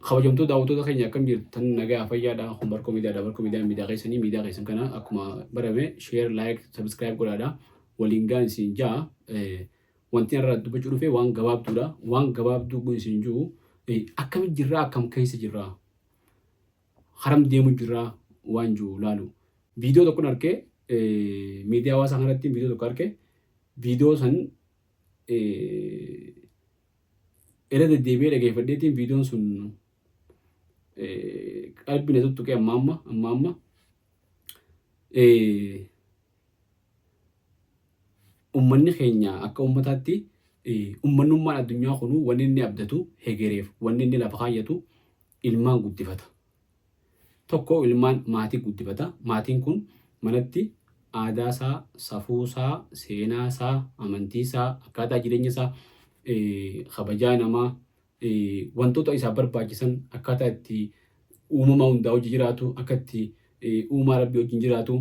kabajamtoota daawwattoota keenya akkam jirtan nagaa fayyaadha kun barkoo miidiyaa keessan kana akkuma barame share like subscribe godhaadha waliin gaan isin jaa wanti irraa dubbachuu dhufe waan gabaabduudha waan gabaabduu kun isin jiru akkam jirraa akkam keessa jirraa haram deemu jirraa waan jiru laalu viidiyoo tokko argee miidiyaa hawaasaa kanatti viidiyoo tokko argee viidiyoo san era deddeebi'ee dhageeffadheetiin viidiyoon sun qalbii na tuttuqe amma ummanni keenya akka ummataatti ummannummaan addunyaa kun wanni inni abdatu hegereef wanni inni lafa kaayyatu ilmaan guddifata. Tokko ilmaan maatii guddifata. Maatiin kun manatti aadaasaa, safuusaa, seenaasaa, amantiisaa, akkaataa jireenya isaa, kabajaa namaa, wantoota isaa barbaachisan akkaataa itti uumamaa hundaa hojii jiraatu, akka itti uumaa rabbii wajjin jiraatu,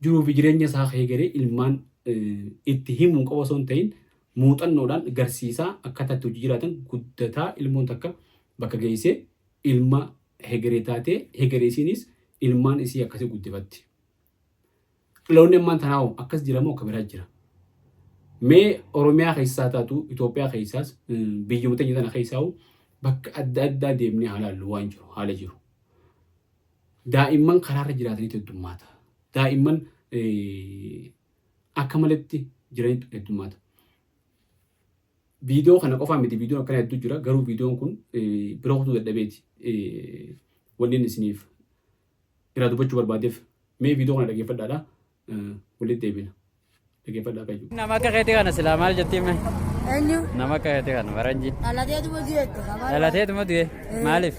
jiruu fi jireenya isaa hegeree ilmaan itti himuun qofa osoo hin ta'in muuxannoodhaan garsiisaa akkaataa itti hojii jiraatan guddataa ilmoon takka bakka geessee ilma hegeree taatee hegereesiinis ilmaan isii akkasii guddifatti. Loonni ammaan tanaa akkas jiramoo akka biraa jira. Mee Oromiyaa keessaa taatu Itoophiyaa keessaas biyyoota jiran keessaa bakka adda addaa deemnee haalaallu waan jiru haala jiru. Daa'imman karaarra jiraataniitu heddummaata. Daa'imman akka malatti jiraniitu heddummaata. Viidiyoo kana qofaa miti viidiyoon akkana hedduu jira garuu viidiyoon kun bira kutuu dadhabeeti. Wanni isiniif irraa dubbachuu barbaadeef mee viidiyoo kana dhaggeeffadhaadha walitti deebina. Nama akka keetii kana silaa maal jettiin mee? Eenyu? Nama akka keetii kana baranji. Dhalateetuma du'eette. Dhalateetuma du'e maaliif?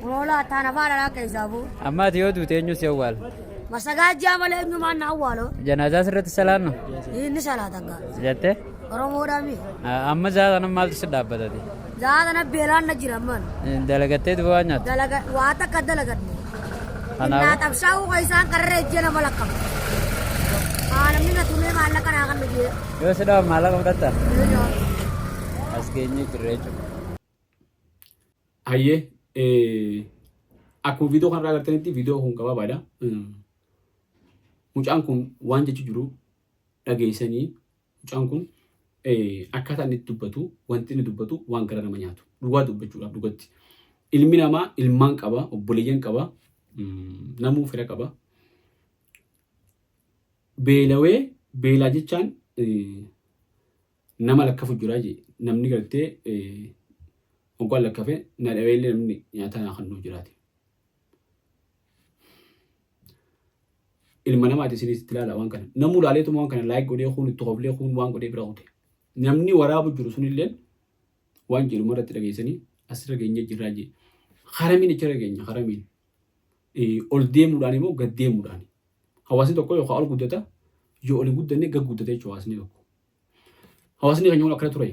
Walaa taana faana laa keessaa bu'u. Amma ati yoo duute eenyu si awwaala? Masagaajjaa malee eenyumaan na awwaalu. Janaazaa sirratti salaannu? Inni salaata gaa. Jettee? Oromoodhaa mi? Amma zaata nama maaltu si dhaabbatati? Zaata na beelaan na jira man. Dalagattee duba waan nyaattu? Waa takka dalagadne. Innaa qabsaa'uu kan isaan qarree ejjee nama lakkaba. Namni na tumee maallaqa naa kan dhugee. Yoo si dhawan maallaqa fudhatta? As geenye jirre jechuudha. Hayyee akkuma viidiyoo kanarraa agartanitti viidiyoo kun gabaabaadha. Mucaan kun waan jechuu jiru dhageessanii mucaan kun akkaataa inni dubbatu wanti inni dubbatu waan gara nama nyaatu dhugaa dubbachuudhaaf dhugatti. Ilmi namaa ilmaan qaba obboleeyyan qaba namuu fira qaba. Beelaa jechaan nama lakkafu jira jee namni gartee oggaan lakkafe na dhabeellee namni nyaata naa kannuu jiraate. Ilma namaati isinis itti ilaala waan kana. Namuu ilaaleetuma waan kana laayik godhee kuun itti hoflee kuun waan godhee bira hute. Namni waraabu jiru sunillee waan jiru marratti dhageessanii asirra geenyee jirraa jee. Haramiin ichi dhageenya haramiin. Ol deemuudhaan immoo gad deemuudhaan. Hawaasni tokko yookaan ol guddata yoo ol guddanne gad guddata jechuudha hawaasni tokko. Hawaasni keenya akkana ture.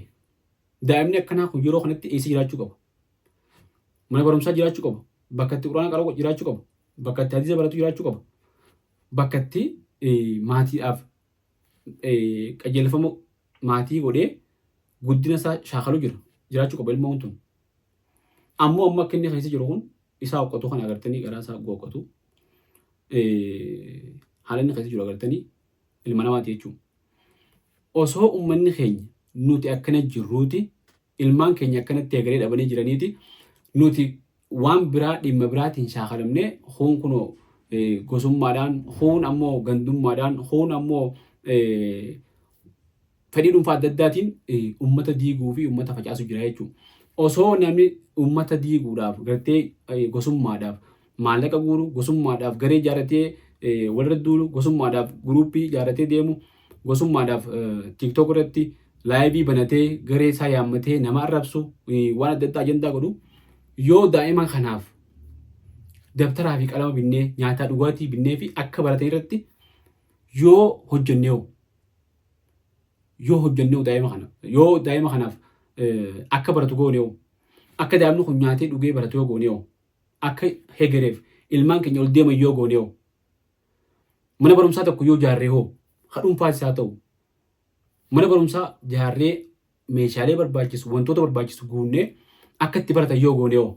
Daa'imni akkanaa kun yeroo kanatti eessa jiraachuu qaba? Mana barumsaa jiraachuu qaba. Bakka itti quraana qara'u jiraachuu qaba. Bakka itti hadiisa baratu jiraachuu qaba. Bakka itti maatiidhaaf qajeelfama maatii godhee guddina isaa shaakalu jiraachuu qaba ilma wantuun. Ammoo amma akka inni keessa jiru kun isaa hoqqatu kana agartanii garaa isaa gooqqatu. Haala inni keessa jiru agartanii ilma namaati jechuudha. Osoo uummanni keenya nuti akkana jirruuti ilmaan keenya akkanatti eegalee dhabanii jiraniiti nuti waan biraa dhimma biraatiin shaakalamnee hoon kunoo gosummaadhaan hoon ammoo gandummaadhaan hoon ammoo fedhii dhuunfaa adda addaatiin uummata diiguu fi uummata facaasu jira jechuudha. Osoo namni uummata diiguudhaaf gartee gosummaadhaaf maallaqa guuru gosummaadhaaf garee ijaaratee walirra duulu gosummaadhaaf guruuppii ijaaratee deemu gosummaadhaaf tiktok irratti laayivii banatee garee isaa yaammatee nama arrabsu waan adda addaa ajandaa godhu yoo daa'ima kanaaf dabtaraa fi qalama binnee nyaataa dhugaatii binnee fi akka baratan irratti yoo hojjenneewu daa'ima kanaaf akka baratu gooneewu akka daa'imni kun nyaatee dhugee baratu yoo gooneewu akka hegereef ilmaan keenya ol deeman yoo gooneewu mana barumsaa tokko yoo jaarree hoo hadhuunfaa isaa ta'u mana barumsaa jaarree meeshaalee barbaachisu wantoota barbaachisu guunnee akka itti baratan yoo goone hoo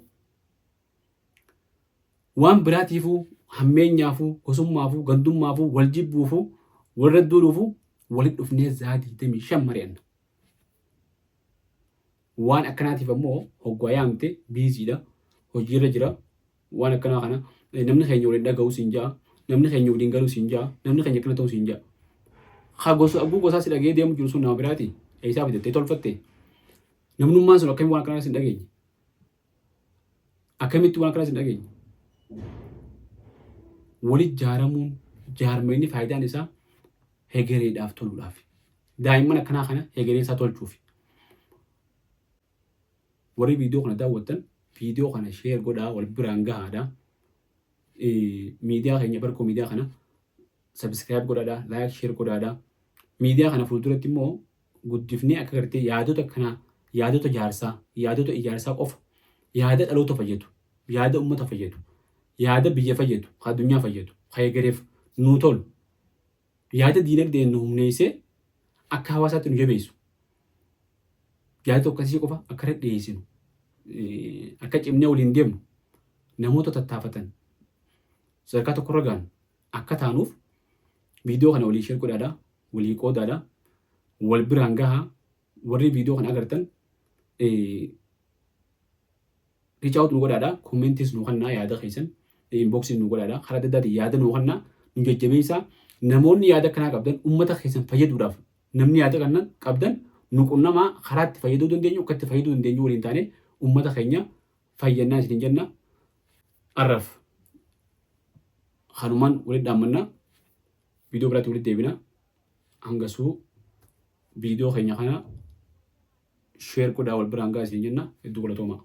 waan biraatiifuu hammeenyaafuu gosummaafuu gandummaafuu wal jibbuufuu warra duuluufuu walitti dhufnee zaatii 25 mari'anna. Waan akkanaatiif ammoo hoggaa yaamte biiziidha hojiirra jira waan akkanaa kana namni keenya waliin dhaga'uu siin ja'a namni keenya waliin galuu siin ja'a namni keenya akkana ta'uu siin ja'a. Haa abbuu gosaa si dhagee deemu jiru sun nama biraati eessaa fitattee tolfatte namnummaan sun akkamitti waan akkanaa sin dhageenye akkamitti waan akkanaa sin dhageenye. Walitti jaaramuun jaarmayni faayidaan isaa hegereedhaaf toluudhaaf daa'imman akkanaa kana hegeree isaa tolchuuf. Warri viidiyoo kana daawwattan viidiyoo kana sheer godhaa wal biraan gahaadha. Miidiyaa keenya barkoo miidiyaa kana sabskiraayib godhaadha laayik sheer godhaadha. Miidiyaa kana fuulduratti immoo guddifnee akka gartee yaadota kanaa yaadota jaarsaa yaadota ijaarsaa qofa yaada dhaloota fayyadu yaada uummata fayyadu yaada biyya fayyadu addunyaa fayyadu hegereef nuu tolu yaada diinagdee nu humneessee akka hawaasaatti nu jabeessu yaada tokkasii qofa akka dhiyeessinu akka cimnee waliin deemnu namoota tattaafatan sadarkaa tokkorra gaanu akka taanuuf viidiyoo kana walii sheer godhaadha walii qoodaadha wal biraan gahaa warri viidiyoo kana agartan riichaawut nu godhaadha koomentis nu kannaa yaada keessan inboxis nu godhaadha karaa adda addaatiin yaada nu kannaa nu jajjabeessaa namoonni yaada kanaa qabdan uummata keessan fayyaduudhaaf namni yaada kanaa qabdan nu qunnamaa karaa itti fayyaduu dandeenyu akka itti fayyaduu dandeenyu waliin taane uummata keenya fayyannaa isin jenna. Arraf hanumaan walitti dhaammannaa viidiyoo biraatti walitti deebina hangasuu viidiyoo keenya kana sheer godhaa wal biraan gahaa isin jenna hedduu galatoomaa.